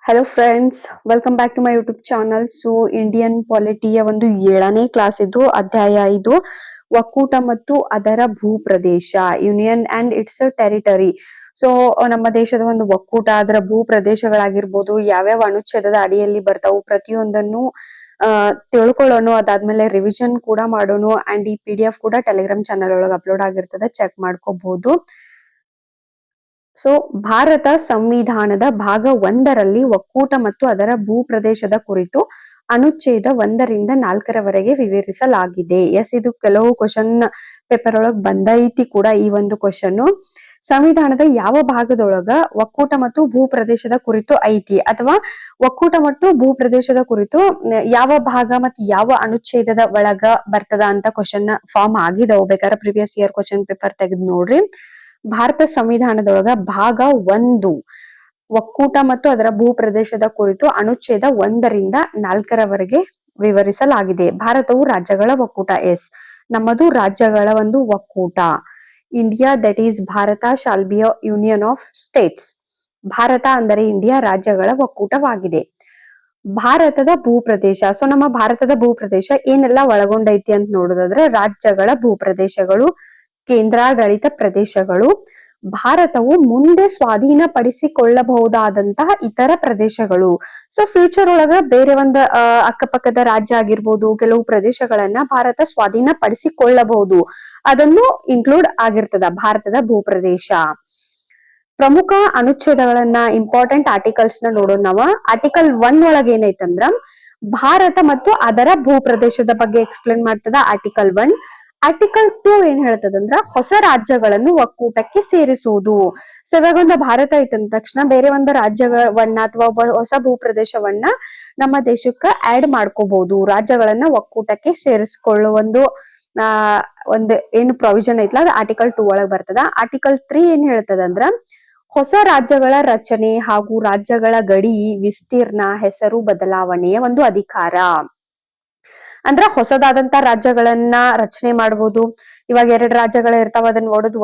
Hello friends, welcome back to my YouTube channel. So Indian ಪಾಲಿಟಿಯ ಒಂದು 7ನೇ class ಇದು, ಅಧ್ಯಾಯ ಇದು ಒಕ್ಕೂಟ ಮತ್ತು ಅದರ ಭೂಪ್ರದೇಶ, union and its territory. So ನಮ್ಮ ದೇಶದ ಒಂದು ಒಕ್ಕೂಟ, ಅದರ ಭೂ ಪ್ರದೇಶಗಳಾಗಿರ್ಬೋದು, ಯಾವ್ಯಾವ ಅನುಚ್ಛೇದದ ಅಡಿಯಲ್ಲಿ ಬರ್ತಾವು ಪ್ರತಿಯೊಂದನ್ನು ತಿಳ್ಕೊಳ್ಳೋಣ. ಅದಾದ್ಮೇಲೆ ರಿವಿಷನ್ ಕೂಡ ಮಾಡೋಣ. ಅಂಡ್ ಈ PDF ಕೂಡ ಟೆಲಿಗ್ರಾಮ್ ಚಾನಲ್ ಒಳಗೆ ಅಪ್ಲೋಡ್ ಆಗಿರ್ತದೆ, ಚೆಕ್ ಮಾಡ್ಕೋಬಹುದು. ಸೊ ಭಾರತ ಸಂವಿಧಾನದ ಭಾಗ 1ರಲ್ಲಿ ಒಕ್ಕೂಟ ಮತ್ತು ಅದರ ಭೂಪ್ರದೇಶದ ಕುರಿತು ಅನುಚ್ಛೇದ 1ರಿಂದ 4ರವರೆಗೆ ವಿವರಿಸಲಾಗಿದೆ. ಎಸ್, ಇದು ಕೆಲವು ಕ್ವಶನ್ ಪೇಪರ್ ಒಳಗ್ ಬಂದೈತಿ ಕೂಡ ಈ ಒಂದು ಕ್ವಶನ್. ಸಂವಿಧಾನದ ಯಾವ ಭಾಗದೊಳಗ ಒಕ್ಕೂಟ ಮತ್ತು ಭೂಪ್ರದೇಶದ ಕುರಿತು ಐತಿ, ಅಥವಾ ಒಕ್ಕೂಟ ಮತ್ತು ಭೂಪ್ರದೇಶದ ಕುರಿತು ಯಾವ ಭಾಗ ಮತ್ತು ಯಾವ ಅನುಚ್ಛೇದದ ಒಳಗ ಬರ್ತದ ಅಂತ ಕ್ವಶನ್ ಫಾರ್ಮ್ ಆಗಿದವು. ಬೇಕಾದ್ರೆ ಪ್ರಿವಿಯಸ್ ಇಯರ್ ಕ್ವಶನ್ ಪೇಪರ್ ತೆಗೆದು ನೋಡ್ರಿ. ಭಾರತ ಸಂವಿಧಾನದೊಳಗ ಭಾಗ 1 ಒಕ್ಕೂಟ ಮತ್ತು ಅದರ ಭೂಪ್ರದೇಶದ ಕುರಿತು ಅನುಚ್ಛೇದ 1ರಿಂದ 4ರವರೆಗೆ ವಿವರಿಸಲಾಗಿದೆ. ಭಾರತವು ರಾಜ್ಯಗಳ ಒಕ್ಕೂಟ. ಎಸ್, ನಮ್ಮದು ರಾಜ್ಯಗಳ ಒಂದು ಒಕ್ಕೂಟ. India, that is Bharat, shall be a union of States. Bharat ಅಂದರೆ ಇಂಡಿಯಾ, ರಾಜ್ಯಗಳ ಒಕ್ಕೂಟವಾಗಿದೆ. ಭಾರತದ ಭೂಪ್ರದೇಶ. ಸೊ ನಮ್ಮ ಭಾರತದ ಭೂಪ್ರದೇಶ ಏನೆಲ್ಲ ಒಳಗೊಂಡೈತಿ ಅಂತ ನೋಡೋದಾದ್ರೆ, ರಾಜ್ಯಗಳ ಭೂಪ್ರದೇಶಗಳು, ಕೇಂದ್ರಾಡಳಿತ ಪ್ರದೇಶಗಳು, ಭಾರತವು ಮುಂದೆ ಸ್ವಾಧೀನಪಡಿಸಿಕೊಳ್ಳಬಹುದಾದಂತಹ ಇತರ ಪ್ರದೇಶಗಳು. ಸೊ ಫ್ಯೂಚರ್ ಒಳಗ ಬೇರೆ ಒಂದು ಅಕ್ಕಪಕ್ಕದ ರಾಜ್ಯ ಆಗಿರ್ಬೋದು, ಕೆಲವು ಪ್ರದೇಶಗಳನ್ನ ಭಾರತ ಸ್ವಾಧೀನಪಡಿಸಿಕೊಳ್ಳಬಹುದು, ಅದನ್ನು ಇನ್ಕ್ಲೂಡ್ ಆಗಿರ್ತದ ಭಾರತದ ಭೂಪ್ರದೇಶ. ಪ್ರಮುಖ ಅನುಚ್ಛೇದಗಳನ್ನ, ಇಂಪಾರ್ಟೆಂಟ್ ಆರ್ಟಿಕಲ್ಸ್ ನ ನೋಡೋಣ ನಾವ. ಆರ್ಟಿಕಲ್ 1 ಒಳಗ ಏನೈತಂದ್ರ ಭಾರತ ಮತ್ತು ಅದರ ಭೂಪ್ರದೇಶದ ಬಗ್ಗೆ ಎಕ್ಸ್ಪ್ಲೇನ್ ಮಾಡ್ತದ ಆರ್ಟಿಕಲ್ 1. ಆರ್ಟಿಕಲ್ 2 ಏನ್ ಹೇಳ್ತದಂದ್ರ ಹೊಸ ರಾಜ್ಯಗಳನ್ನು ಒಕ್ಕೂಟಕ್ಕೆ ಸೇರಿಸುವುದು. ಸೊ ಇವಾಗ ಒಂದು ಭಾರತ ಐತಂದ ತಕ್ಷಣ ಬೇರೆ ಒಂದು ರಾಜ್ಯವನ್ನ ಅಥವಾ ಹೊಸ ಭೂಪ್ರದೇಶವನ್ನ ನಮ್ಮ ದೇಶಕ್ಕ ಆಡ್ ಮಾಡ್ಕೋಬಹುದು, ರಾಜ್ಯಗಳನ್ನ ಒಕ್ಕೂಟಕ್ಕೆ ಸೇರಿಸಿಕೊಳ್ಳುವ ಒಂದು ಏನು ಪ್ರೊವಿಷನ್ ಐತ್ಲ, ಅದು ಆರ್ಟಿಕಲ್ 2 ಒಳಗ್ ಬರ್ತದ. ಆರ್ಟಿಕಲ್ 3 ಏನ್ ಹೇಳ್ತದಂದ್ರ ಹೊಸ ರಾಜ್ಯಗಳ ರಚನೆ ಹಾಗೂ ರಾಜ್ಯಗಳ ಗಡಿ, ವಿಸ್ತೀರ್ಣ, ಹೆಸರು ಬದಲಾವಣೆಯ ಒಂದು ಅಧಿಕಾರ. ಅಂದ್ರ ಹೊಸದಾದಂತ ರಾಜ್ಯಗಳನ್ನ ರಚನೆ ಮಾಡಬಹುದು. ಇವಾಗ 2 ರಾಜ್ಯಗಳ ಇರ್ತಾವ, ಅದನ್ನ ಒಡೆದು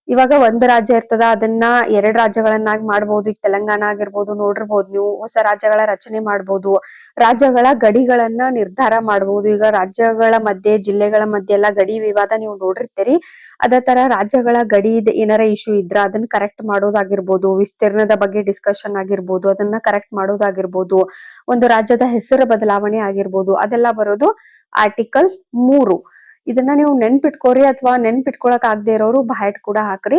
ಇವಾಗ ಒಂದು ರಾಜ್ಯ ಇರ್ತದ, ಅದನ್ನ 2 ರಾಜ್ಯಗಳನ್ನಾಗಿ ಮಾಡಬಹುದು. ಈಗ ತೆಲಂಗಾಣ ಆಗಿರ್ಬೋದು, ನೋಡಿರ್ಬೋದು ನೀವು. ಹೊಸ ರಾಜ್ಯಗಳ ರಚನೆ ಮಾಡಬಹುದು. ರಾಜ್ಯಗಳ ಗಡಿಗಳನ್ನ ನಿರ್ಧಾರ ಮಾಡಬಹುದು. ಈಗ ರಾಜ್ಯಗಳ ಮಧ್ಯೆ, ಜಿಲ್ಲೆಗಳ ಮಧ್ಯೆ ಎಲ್ಲ ಗಡಿ ವಿವಾದ ನೀವು ನೋಡಿರ್ತೀರಿ. ಅದೇ ತರ ರಾಜ್ಯಗಳ ಗಡಿ ಏನಾರ ಇಶ್ಯೂ ಇದ್ರ ಅದನ್ನ ಕರೆಕ್ಟ್ ಮಾಡೋದಾಗಿರ್ಬೋದು, ವಿಸ್ತೀರ್ಣದ ಬಗ್ಗೆ ಡಿಸ್ಕಷನ್ ಆಗಿರ್ಬೋದು, ಅದನ್ನ ಕರೆಕ್ಟ್ ಮಾಡೋದಾಗಿರ್ಬೋದು, ಒಂದು ರಾಜ್ಯದ ಹೆಸರು ಬದಲಾವಣೆ ಆಗಿರ್ಬೋದು, ಅದೆಲ್ಲ ಬರೋದು ಆರ್ಟಿಕಲ್ 3. ಇದನ್ನ ನೀವು ನೆನ್ಪಿಟ್ಕೋರಿ, ಅಥವಾ ನೆನ್ಪಿಟ್ಕೊಳಕ್ ಆಗದೆ ಇರೋರು ಬಾಯ್ಟ್ ಕೂಡ ಹಾಕ್ರಿ.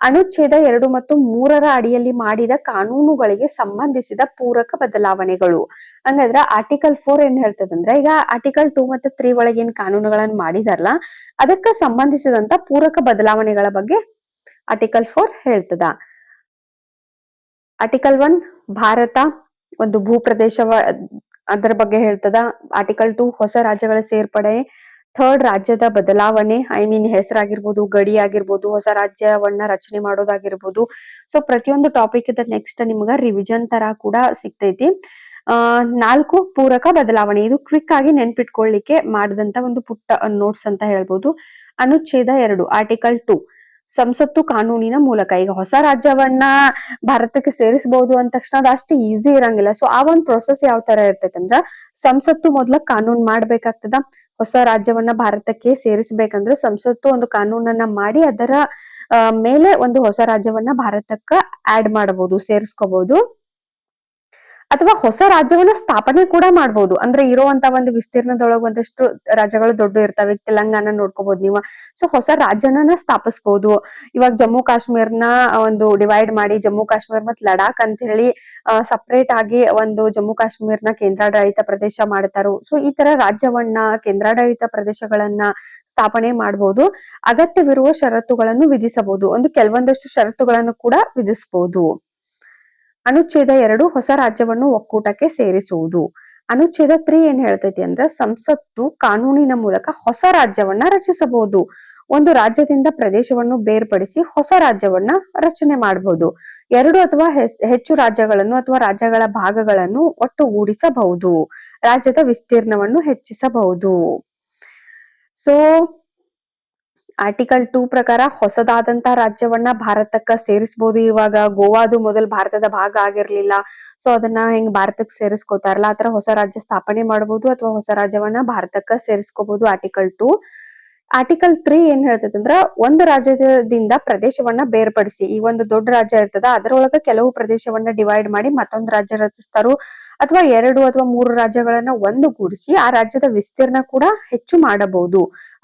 ಅನುಚ್ಛೇದ 2 ಮತ್ತು 3ರ ಅಡಿಯಲ್ಲಿ ಮಾಡಿದ ಕಾನೂನುಗಳಿಗೆ ಸಂಬಂಧಿಸಿದ ಪೂರಕ ಬದಲಾವಣೆಗಳು. ಹಂಗಂದ್ರ ಆರ್ಟಿಕಲ್ 4 ಏನ್ ಹೇಳ್ತದಂದ್ರ, ಈಗ ಆರ್ಟಿಕಲ್ 2 ಮತ್ತು 3 ಒಳಗೆ ಏನ್ ಕಾನೂನುಗಳನ್ನ ಮಾಡಿದಾರಲ್ಲ, ಅದಕ್ಕ ಸಂಬಂಧಿಸಿದಂತ ಪೂರಕ ಬದಲಾವಣೆಗಳ ಬಗ್ಗೆ ಆರ್ಟಿಕಲ್ 4 ಹೇಳ್ತದ. ಆರ್ಟಿಕಲ್ 1 ಭಾರತ ಒಂದು ಭೂಪ್ರದೇಶ, ಅದರ ಬಗ್ಗೆ ಹೇಳ್ತದ. ಆರ್ಟಿಕಲ್ 2 ಹೊಸ ರಾಜ್ಯಗಳ ಸೇರ್ಪಡೆ. 3rd ರಾಜ್ಯದ ಬದಲಾವಣೆ, ಹೆಸರಾಗಿರ್ಬೋದು, ಗಡಿ ಆಗಿರ್ಬೋದು, ಹೊಸ ರಾಜ್ಯವನ್ನ ರಚನೆ ಮಾಡೋದಾಗಿರ್ಬೋದು. ಸೊ ಪ್ರತಿಯೊಂದು ಟಾಪಿಕ್ ಇದ ನೆಕ್ಸ್ಟ್ ನಿಮ್ಗ ರಿವಿಷನ್ ತರ ಕೂಡ ಸಿಗ್ತೈತಿ. 4 ಪೂರಕ ಬದಲಾವಣೆ. ಇದು ಕ್ವಿಕ್ ಆಗಿ ನೆನ್ಪಿಟ್ಕೊಳ್ಳಿಕ್ಕೆ ಮಾಡಿದಂತ ಒಂದು ಪುಟ್ಟ ನೋಟ್ಸ್ ಅಂತ ಹೇಳ್ಬೋದು. ಅನುಚ್ಛೇದ 2 ಆರ್ಟಿಕಲ್ 2 ಸಂಸತ್ತು ಕಾನೂನಿನ ಮೂಲಕ. ಈಗ ಹೊಸ ರಾಜ್ಯವನ್ನ ಭಾರತಕ್ಕೆ ಸೇರಿಸಬಹುದು ಅಂದ ತಕ್ಷಣ ಅದು ಅಷ್ಟು ಈಸಿ ಇರಂಗಿಲ್ಲ. ಸೊ ಆ ಒಂದು ಪ್ರೊಸೆಸ್ ಯಾವ ತರ ಇರ್ತೈತೆ ಅಂದ್ರ, ಸಂಸತ್ತು ಮೊದ್ಲ ಕಾನೂನ್ ಮಾಡ್ಬೇಕಾಗ್ತದ. ಹೊಸ ರಾಜ್ಯವನ್ನ ಭಾರತಕ್ಕೆ ಸೇರಿಸಬೇಕಂದ್ರೆ ಸಂಸತ್ತು ಒಂದು ಕಾನೂನನ್ನ ಮಾಡಿ ಅದರ ಮೇಲೆ ಒಂದು ಹೊಸ ರಾಜ್ಯವನ್ನ ಭಾರತಕ್ಕ ಆಡ್ ಮಾಡಬಹುದು, ಸೇರಿಸ್ಕೋಬಹುದು. ಅಥವಾ ಹೊಸ ರಾಜ್ಯವನ್ನ ಸ್ಥಾಪನೆ ಕೂಡ ಮಾಡ್ಬೋದು. ಅಂದ್ರೆ ಇರುವಂತ ಒಂದು ವಿಸ್ತೀರ್ಣದೊಳಗ ಒಂದಷ್ಟು ರಾಜ್ಯಗಳು ದೊಡ್ಡ ಇರ್ತಾವೆ. ತೆಲಂಗಾಣ ನೋಡ್ಕೋಬಹುದು ನೀವು. ಸೊ ಹೊಸ ರಾಜ್ಯನ ಸ್ಥಾಪಿಸಬಹುದು. ಇವಾಗ ಜಮ್ಮು ಕಾಶ್ಮೀರ್ನ ಒಂದು ಡಿವೈಡ್ ಮಾಡಿ ಜಮ್ಮು ಕಾಶ್ಮೀರ್ ಮತ್ ಲಡಾಖ್ ಅಂತ ಹೇಳಿ ಸಪರೇಟ್ ಆಗಿ ಒಂದು ಜಮ್ಮು ಕಾಶ್ಮೀರ್ನ ಕೇಂದ್ರಾಡಳಿತ ಪ್ರದೇಶ ಮಾಡ್ತಾರೋ. ಸೊ ಈ ತರ ರಾಜ್ಯವನ್ನ, ಕೇಂದ್ರಾಡಳಿತ ಪ್ರದೇಶಗಳನ್ನ ಸ್ಥಾಪನೆ ಮಾಡಬಹುದು. ಅಗತ್ಯವಿರುವ ಷರತ್ತುಗಳನ್ನು ವಿಧಿಸಬಹುದು. ಕೆಲವೊಂದಷ್ಟು ಷರತ್ತುಗಳನ್ನು ಕೂಡ ವಿಧಿಸಬಹುದು. ಅನುಚ್ಛೇದ 2 ಹೊಸ ರಾಜ್ಯವನ್ನು ಒಕ್ಕೂಟಕ್ಕೆ ಸೇರಿಸುವುದು. ಅನುಚ್ಛೇದ 3 ಏನ್ ಹೇಳ್ತೈತಿ ಅಂದ್ರೆ, ಸಂಸತ್ತು ಕಾನೂನಿನ ಮೂಲಕ ಹೊಸ ರಾಜ್ಯವನ್ನ ರಚಿಸಬಹುದು. ಒಂದು ರಾಜ್ಯದಿಂದ ಪ್ರದೇಶವನ್ನು ಬೇರ್ಪಡಿಸಿ ಹೊಸ ರಾಜ್ಯವನ್ನ ರಚನೆ ಮಾಡಬಹುದು. 2 ಅಥವಾ ಹೆಚ್ಚು ರಾಜ್ಯಗಳನ್ನು ಅಥವಾ ರಾಜ್ಯಗಳ ಭಾಗಗಳನ್ನು ಒಟ್ಟುಗೂಡಿಸಬಹುದು. ರಾಜ್ಯದ ವಿಸ್ತೀರ್ಣವನ್ನು ಹೆಚ್ಚಿಸಬಹುದು. ಸೊ ಆರ್ಟಿಕಲ್ 2 ಪ್ರಕಾರ ಹೊಸದಾದಂತ ರಾಜ್ಯವನ್ನ ಭಾರತಕ್ಕ ಸೇರಿಸಬಹುದು. ಇವಾಗ ಗೋವಾ ಅದು ಮೊದಲು ಭಾರತದ ಭಾಗ ಆಗಿರ್ಲಿಲ್ಲ. ಸೊ ಅದನ್ನ ಹೆಂಗ್ ಭಾರತಕ್ಕೆ ಸೇರಿಸ್ಕೋತಾರಲ್ಲ ಆತರ ಹೊಸ ರಾಜ್ಯ ಸ್ಥಾಪನೆ ಮಾಡಬಹುದು ಅಥವಾ ಹೊಸ ರಾಜ್ಯವನ್ನ ಭಾರತಕ್ಕ ಸೇರಿಸ್ಕೋಬಹುದು. ಆರ್ಟಿಕಲ್ 2. ಆರ್ಟಿಕಲ್ 3 ಏನ್ ಹೇಳ್ತೈತೆ ಅಂದ್ರ ಒಂದು ರಾಜ್ಯದಿಂದ ಪ್ರದೇಶವನ್ನ ಬೇರ್ಪಡಿಸಿ, ಈ ಒಂದು ದೊಡ್ಡ ರಾಜ್ಯ ಇರ್ತದ ಅದರೊಳಗ ಕೆಲವು ಪ್ರದೇಶವನ್ನ ಡಿವೈಡ್ ಮಾಡಿ ಮತ್ತೊಂದು ರಾಜ್ಯ ರಚಿಸ್ತಾರೋ ಅಥವಾ 2 ಅಥವಾ 3 ರಾಜ್ಯಗಳನ್ನ ಒಂದುಗೂಡಿಸಿ ಆ ರಾಜ್ಯದ ವಿಸ್ತೀರ್ಣ ಕೂಡ ಹೆಚ್ಚು ಮಾಡಬಹುದು.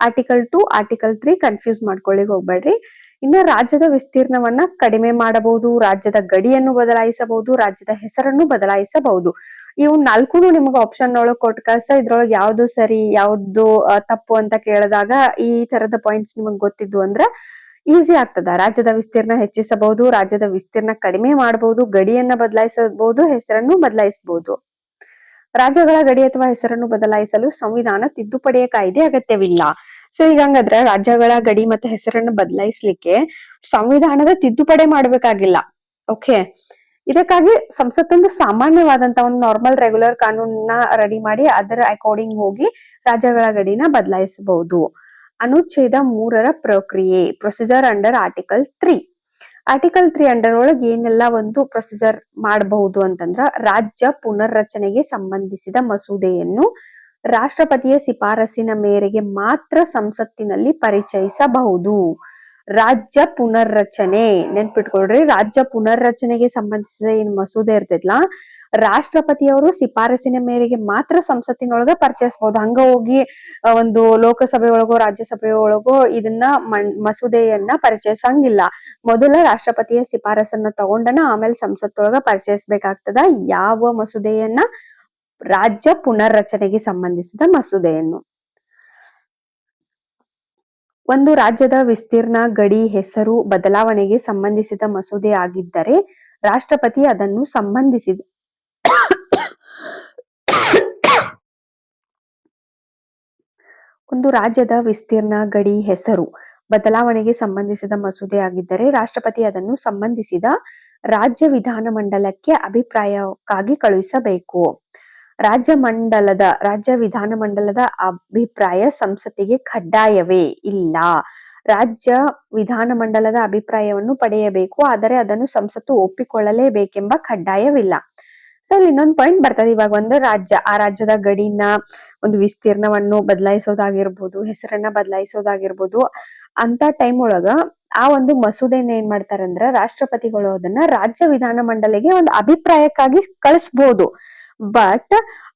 ಆರ್ಟಿಕಲ್ 2 ಆರ್ಟಿಕಲ್ 3 ಕನ್ಫ್ಯೂಸ್ ಮಾಡ್ಕೊಳ್ಳಿಕ್ ಹೋಗ್ಬೇಡ್ರಿ. ಇನ್ನ ರಾಜ್ಯದ ವಿಸ್ತೀರ್ಣವನ್ನ ಕಡಿಮೆ ಮಾಡಬಹುದು, ರಾಜ್ಯದ ಗಡಿಯನ್ನು ಬದಲಾಯಿಸಬಹುದು, ರಾಜ್ಯದ ಹೆಸರನ್ನು ಬದಲಾಯಿಸಬಹುದು. ಇವು 4 ನಿಮ್ಗೆ ಆಪ್ಷನ್ ಒಳಗ್ ಕೊಟ್ಟ ಕಳ್ಸ ಇದ್ರೊಳಗೆ ಯಾವ್ದು ಸರಿ ಯಾವ್ದು ತಪ್ಪು ಅಂತ ಕೇಳಿದಾಗ ಈ ತರದ ಪಾಯಿಂಟ್ಸ್ ನಿಮಗ್ ಗೊತ್ತಿದ್ದು ಅಂದ್ರ ಈಸಿ ಆಗ್ತದ. ರಾಜ್ಯದ ವಿಸ್ತೀರ್ಣ ಹೆಚ್ಚಿಸಬಹುದು, ರಾಜ್ಯದ ವಿಸ್ತೀರ್ಣ ಕಡಿಮೆ ಮಾಡಬಹುದು, ಗಡಿಯನ್ನ ಬದಲಾಯಿಸಬಹುದು, ಹೆಸರನ್ನು ಬದಲಾಯಿಸಬಹುದು. ರಾಜ್ಯಗಳ ಗಡಿ ಅಥವಾ ಹೆಸರನ್ನು ಬದಲಾಯಿಸಲು ಸಂವಿಧಾನ ತಿದ್ದುಪಡಿಯ ಕಾಯ್ದೆ ಅಗತ್ಯವಿಲ್ಲ. ಸೊ ಈಗ ಹಂಗಾದ್ರೆ ರಾಜ್ಯಗಳ ಗಡಿ ಮತ್ತೆ ಹೆಸರನ್ನು ಬದಲಾಯಿಸ್ಲಿಕ್ಕೆ ಸಂವಿಧಾನದ ತಿದ್ದುಪಡಿ ಮಾಡ್ಬೇಕಾಗಿಲ್ಲ. ಓಕೆ, ಇದಕ್ಕಾಗಿ ಸಂಸತ್ತೊಂದು ಸಾಮಾನ್ಯವಾದಂತ ಒಂದು ನಾರ್ಮಲ್ ರೆಗ್ಯುಲರ್ ಕಾನೂನನ್ನ ರೆಡಿ ಮಾಡಿ ಅದರ ಅಕಾರ್ಡಿಂಗ್ ಹೋಗಿ ರಾಜ್ಯಗಳ ಗಡಿನ ಬದಲಾಯಿಸಬಹುದು. ಅನುಚ್ಛೇದ 3ರ ಪ್ರಕ್ರಿಯೆ, procedure under article 3. Article 3 under ಒಳಗೆ ಏನೆಲ್ಲ ಒಂದು ಪ್ರೊಸೀಜರ್ ಮಾಡಬಹುದು ಅಂತಂದ್ರ, ರಾಜ್ಯ ಪುನರ್ರಚನೆಗೆ ಸಂಬಂಧಿಸಿದ ಮಸೂದೆಯನ್ನು ರಾಷ್ಟ್ರಪತಿಯ ಶಿಫಾರಸಿನ ಮೇರೆಗೆ ಮಾತ್ರ ಸಂಸತ್ತಿನಲ್ಲಿ ಪರಿಚಯಿಸಬಹುದು. ರಾಜ್ಯ ಪುನರ್ರಚನೆ ನೆನ್ಪಿಟ್ಕೊಳ್ರಿ, ರಾಜ್ಯ ಪುನರ್ರಚನೆಗೆ ಸಂಬಂಧಿಸಿದ ಏನ್ ಮಸೂದೆ ಇರ್ತೈತ್ಲಾ ರಾಷ್ಟ್ರಪತಿಯವರು ಶಿಫಾರಸಿನ ಮೇರೆಗೆ ಮಾತ್ರ ಸಂಸತ್ತಿನೊಳಗ ಪರಿಚಯಿಸಬಹುದು. ಹಂಗ ಹೋಗಿ ಒಂದು ಲೋಕಸಭೆ ಒಳಗೋ ರಾಜ್ಯಸಭೆ ಒಳಗೋ ಇದನ್ನ ಮಸೂದೆಯನ್ನ ಪರಿಚಯಿಸಂಗಿಲ್ಲ. ಮೊದಲ ರಾಷ್ಟ್ರಪತಿಯ ಶಿಫಾರಸನ್ನ ತಗೊಂಡನ ಆಮೇಲೆ ಸಂಸತ್ತೊಳಗ ಪರಿಚಯಿಸಬೇಕಾಗ್ತದ ಯಾವ ಮಸೂದೆಯನ್ನ, ರಾಜ್ಯ ಪುನರ್ರಚನೆಗೆ ಸಂಬಂಧಿಸಿದ ಮಸೂದೆಯನ್ನು. ಒಂದು ರಾಜ್ಯದ ವಿಸ್ತೀರ್ಣ, ಗಡಿ, ಹೆಸರು ಬದಲಾವಣೆಗೆ ಸಂಬಂಧಿಸಿದ ಮಸೂದೆ ಆಗಿದ್ದರೆ ರಾಷ್ಟ್ರಪತಿ ಅದನ್ನು ಸಂಬಂಧಿಸಿದ ಒಂದು ರಾಜ್ಯದ ವಿಸ್ತೀರ್ಣ, ಗಡಿ, ಹೆಸರು ಬದಲಾವಣೆಗೆ ಸಂಬಂಧಿಸಿದ ಮಸೂದೆ ಆಗಿದ್ದರೆ ರಾಷ್ಟ್ರಪತಿ ಅದನ್ನು ಸಂಬಂಧಿಸಿದ ರಾಜ್ಯ ವಿಧಾನಮಂಡಲಕ್ಕೆ ಅಭಿಪ್ರಾಯಕ್ಕಾಗಿ ಕಳುಹಿಸಬೇಕು. ರಾಜ್ಯ ವಿಧಾನಮಂಡಲದ ಅಭಿಪ್ರಾಯ ಸಂಸತ್ತಿಗೆ ಕಡ್ಡಾಯವೇ ಇಲ್ಲ. ರಾಜ್ಯ ವಿಧಾನಮಂಡಲದ ಅಭಿಪ್ರಾಯವನ್ನು ಪಡೆಯಬೇಕು, ಆದರೆ ಅದನ್ನು ಸಂಸತ್ತು ಒಪ್ಪಿಕೊಳ್ಳಲೇಬೇಕೆಂಬ ಕಡ್ಡಾಯವಿಲ್ಲ. ಸೊ ಇಲ್ಲಿ ಇನ್ನೊಂದು ಪಾಯಿಂಟ್ ಬರ್ತದೆ. ಇವಾಗ ಒಂದು ರಾಜ್ಯ, ಆ ರಾಜ್ಯದ ಗಡಿನ ಒಂದು ವಿಸ್ತೀರ್ಣವನ್ನು ಬದಲಾಯಿಸೋದಾಗಿರ್ಬೋದು, ಹೆಸರನ್ನ ಬದಲಾಯಿಸೋದಾಗಿರ್ಬೋದು, ಅಂತ ಟೈಮ್ ಒಳಗ ಆ ಒಂದು ಮಸೂದೆನ ಏನ್ ಮಾಡ್ತಾರಂದ್ರ ರಾಷ್ಟ್ರಪತಿಗಳು ಅದನ್ನ ರಾಜ್ಯ ವಿಧಾನಮಂಡಲಿಗೆ ಒಂದು ಅಭಿಪ್ರಾಯಕ್ಕಾಗಿ ಕಳಿಸ್ಬೋದು. ಬಟ್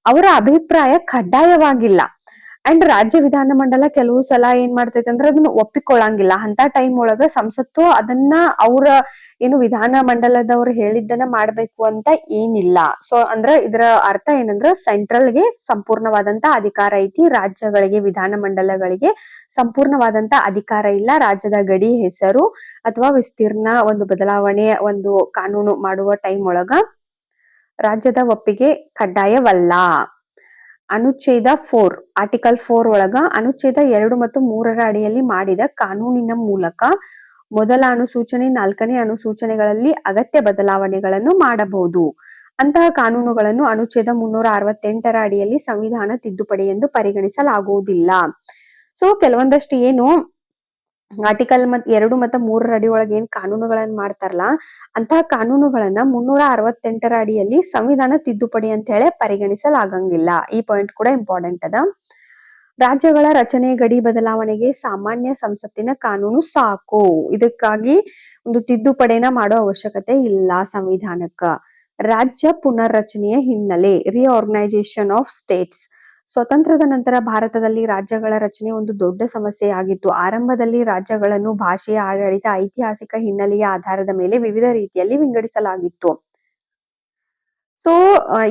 ಅವರ ಅಭಿಪ್ರಾಯ ಕಡ್ಡಾಯವಾಗಿಲ್ಲ. ಅಂಡ್ ರಾಜ್ಯ ವಿಧಾನಮಂಡಲ ಕೆಲವು ಸಲ ಏನ್ ಮಾಡ್ತೈತೆ ಅಂದ್ರೆ ಅದನ್ನ ಒಪ್ಪಿಕೊಳ್ಳಂಗಿಲ್ಲ. ಅಂತ ಟೈಮ್ ಒಳಗ ಸಂಸತ್ತು ಅದನ್ನ ಅವರ ಏನು ವಿಧಾನಮಂಡಲದವ್ರು ಹೇಳಿದ್ದನ್ನ ಮಾಡ್ಬೇಕು ಅಂತ ಏನಿಲ್ಲ. ಸೊ ಅಂದ್ರ ಇದರ ಅರ್ಥ ಏನಂದ್ರ ಸೆಂಟ್ರಲ್ಗೆ ಸಂಪೂರ್ಣವಾದಂತ ಅಧಿಕಾರ ಐತಿ, ರಾಜ್ಯಗಳಿಗೆ ವಿಧಾನಮಂಡಲಗಳಿಗೆ ಸಂಪೂರ್ಣವಾದಂತ ಅಧಿಕಾರ ಇಲ್ಲ. ರಾಜ್ಯದ ಗಡಿ, ಹೆಸರು ಅಥವಾ ವಿಸ್ತೀರ್ಣ ಒಂದು ಬದಲಾವಣೆ ಒಂದು ಕಾನೂನು ಮಾಡುವ ಟೈಮ್ ಒಳಗ ರಾಜ್ಯದ ಒಪ್ಪಿಗೆ ಕಡ್ಡಾಯವಲ್ಲ. ಅನುಚ್ಛೇದ 4 ಆರ್ಟಿಕಲ್ 4 ಒಳಗ ಅನುಚ್ಛೇದ 2 ಮತ್ತು 3ರ ಅಡಿಯಲ್ಲಿ ಮಾಡಿದ ಕಾನೂನಿನ ಮೂಲಕ ಮೊದಲ ಅನುಸೂಚನೆ 4ನೇ ಅನುಸೂಚನೆಗಳಲ್ಲಿ ಅಗತ್ಯ ಬದಲಾವಣೆಗಳನ್ನು ಮಾಡಬಹುದು. ಅಂತಹ ಕಾನೂನುಗಳನ್ನು ಅನುಚ್ಛೇದ 368ರ ಅಡಿಯಲ್ಲಿ ಸಂವಿಧಾನ ತಿದ್ದುಪಡಿ ಎಂದು ಪರಿಗಣಿಸಲಾಗುವುದಿಲ್ಲ. ಸೊ ಕೆಲವೊಂದಷ್ಟು ಏನು ಆರ್ಟಿಕಲ್ 2 ಮತ್ತು 3ರ ಅಡಿ ಒಳಗೆ ಏನ್ ಕಾನೂನುಗಳನ್ನ ಮಾಡ್ತಾರಲ್ಲ ಅಂತಹ ಕಾನೂನುಗಳನ್ನ 368ರ ಅಡಿಯಲ್ಲಿ ಸಂವಿಧಾನ ತಿದ್ದುಪಡಿ ಅಂತ ಹೇಳಿ ಪರಿಗಣಿಸಲಾಗಂಗಿಲ್ಲ. ಈ ಪಾಯಿಂಟ್ ಕೂಡ ಇಂಪಾರ್ಟೆಂಟ್ ಅದ. ರಾಜ್ಯಗಳ ರಚನೆ, ಗಡಿ ಬದಲಾವಣೆಗೆ ಸಾಮಾನ್ಯ ಸಂಸತ್ತಿನ ಕಾನೂನು ಸಾಕು. ಇದಕ್ಕಾಗಿ ಒಂದು ತಿದ್ದುಪಡಿನ ಮಾಡೋ ಅವಶ್ಯಕತೆ ಇಲ್ಲ ಸಂವಿಧಾನಕ್ಕ. ರಾಜ್ಯ ಪುನರ್ರಚನೆಯ ಹಿನ್ನೆಲೆ, ರಿಆರ್ಗನೈಸೇಷನ್ ಆಫ್ ಸ್ಟೇಟ್ಸ್. ಸ್ವತಂತ್ರದ ನಂತರ ಭಾರತದಲ್ಲಿ ರಾಜ್ಯಗಳ ರಚನೆ ಒಂದು ದೊಡ್ಡ ಸಮಸ್ಯೆಯಾಗಿತ್ತು. ಆರಂಭದಲ್ಲಿ ರಾಜ್ಯಗಳನ್ನು ಭಾಷೆಯ, ಆಡಳಿತ, ಐತಿಹಾಸಿಕ ಹಿನ್ನೆಲೆಯ ಆಧಾರದ ಮೇಲೆ ವಿವಿಧ ರೀತಿಯಲ್ಲಿ ವಿಂಗಡಿಸಲಾಗಿತ್ತು. ಸೊ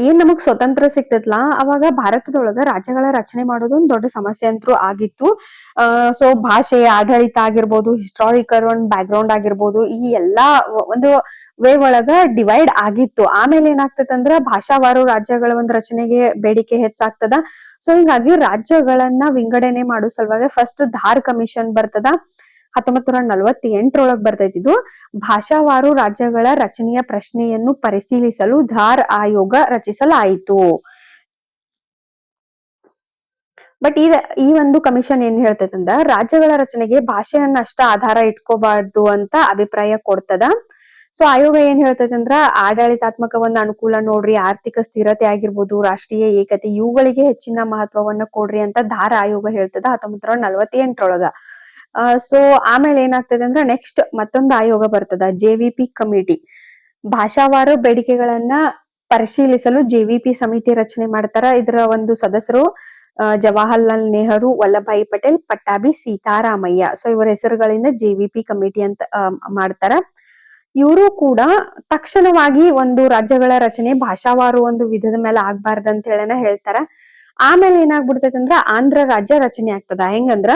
ಏನ್ ನಮಗ್ ಸ್ವತಂತ್ರ ಸಿಕ್ತತ್ಲಾ ಅವಾಗ ಭಾರತದೊಳಗ ರಾಜ್ಯಗಳ ರಚನೆ ಮಾಡೋದು ಒಂದು ದೊಡ್ಡ ಸಮಸ್ಯೆ ಅಂತೂ ಆಗಿತ್ತು. ಸೊ ಭಾಷೆ, ಆಡಳಿತ ಆಗಿರ್ಬೋದು, ಹಿಸ್ಟಾರಿಕಲ್ ಒಂದು ಬ್ಯಾಕ್ ಗ್ರೌಂಡ್ ಆಗಿರ್ಬೋದು, ಈ ಎಲ್ಲಾ ಒಂದು ವೇ ಒಳಗ ಡಿವೈಡ್ ಆಗಿತ್ತು. ಆಮೇಲೆ ಏನಾಗ್ತದಂದ್ರ ಭಾಷಾವಾರು ರಾಜ್ಯಗಳ ಒಂದು ರಚನೆಗೆ ಬೇಡಿಕೆ ಹೆಚ್ಚಾಗ್ತದ. ಸೊ ಹಿಂಗಾಗಿ ರಾಜ್ಯಗಳನ್ನ ವಿಂಗಡಣೆ ಮಾಡೋ ಸಲುವಾಗಿ ಫಸ್ಟ್ ಧಾರ್ ಕಮಿಷನ್ ಬರ್ತದ, 1948 ಬರ್ತೈತಿ. ಇದು ಭಾಷಾವಾರು ರಾಜ್ಯಗಳ ರಚನೆಯ ಪ್ರಶ್ನೆಯನ್ನು ಪರಿಶೀಲಿಸಲು ಧಾರ್ ಆಯೋಗ ರಚಿಸಲಾಯಿತು. ಬಟ್ ಈ ಒಂದು ಕಮಿಷನ್ ಏನ್ ಹೇಳ್ತೈತಂದ್ರ ರಾಜ್ಯಗಳ ರಚನೆಗೆ ಭಾಷೆಯನ್ನ ಅಷ್ಟ ಆಧಾರ ಇಟ್ಕೋಬಾರ್ದು ಅಂತ ಅಭಿಪ್ರಾಯ ಕೊಡ್ತದ. ಸೊ ಆಯೋಗ ಏನ್ ಹೇಳ್ತೈತಂದ್ರ ಆಡಳಿತಾತ್ಮಕ ಒಂದು ಅನುಕೂಲ ನೋಡ್ರಿ, ಆರ್ಥಿಕ ಸ್ಥಿರತೆ ಆಗಿರ್ಬೋದು, ರಾಷ್ಟ್ರೀಯ ಏಕತೆ ಇವುಗಳಿಗೆ ಹೆಚ್ಚಿನ ಮಹತ್ವವನ್ನ ಕೊಡ್ರಿ ಅಂತ ಧಾರ ಆಯೋಗ ಹೇಳ್ತದ 1948 ಸೊ ಆಮೇಲೆ ಏನಾಗ್ತದೆ ಅಂದ್ರೆ ನೆಕ್ಸ್ಟ್ ಮತ್ತೊಂದು ಆಯೋಗ ಬರ್ತದ JVP ಕಮಿಟಿ. ಭಾಷಾವಾರು ಬೇಡಿಕೆಗಳನ್ನ ಪರಿಶೀಲಿಸಲು JVP ಸಮಿತಿ ರಚನೆ ಮಾಡ್ತಾರ. ಇದರ ಒಂದು ಸದಸ್ಯರು ಜವಾಹರ್ಲಾಲ್ ನೆಹರು, ವಲ್ಲಭಾಯಿ ಪಟೇಲ್, ಪಟ್ಟಾಭಿ ಸೀತಾರಾಮಯ್ಯ. ಸೊ ಇವರ ಹೆಸರುಗಳಿಂದ JVP ಕಮಿಟಿ ಅಂತ ಮಾಡ್ತಾರ. ಇವರು ಕೂಡ ತಕ್ಷಣವಾಗಿ ಒಂದು ರಾಜ್ಯಗಳ ರಚನೆ ಭಾಷಾವಾರು ಒಂದು ವಿಧದ ಮೇಲೆ ಆಗ್ಬಾರ್ದು ಅಂತ ಹೇಳನ ಹೇಳ್ತಾರ. ಆಮೇಲೆ ಏನಾಗ್ಬಿಡ್ತೈತೆ ಅಂದ್ರ ಆಂಧ್ರ ರಾಜ್ಯ ರಚನೆ ಆಗ್ತದ. ಹೆಂಗಂದ್ರ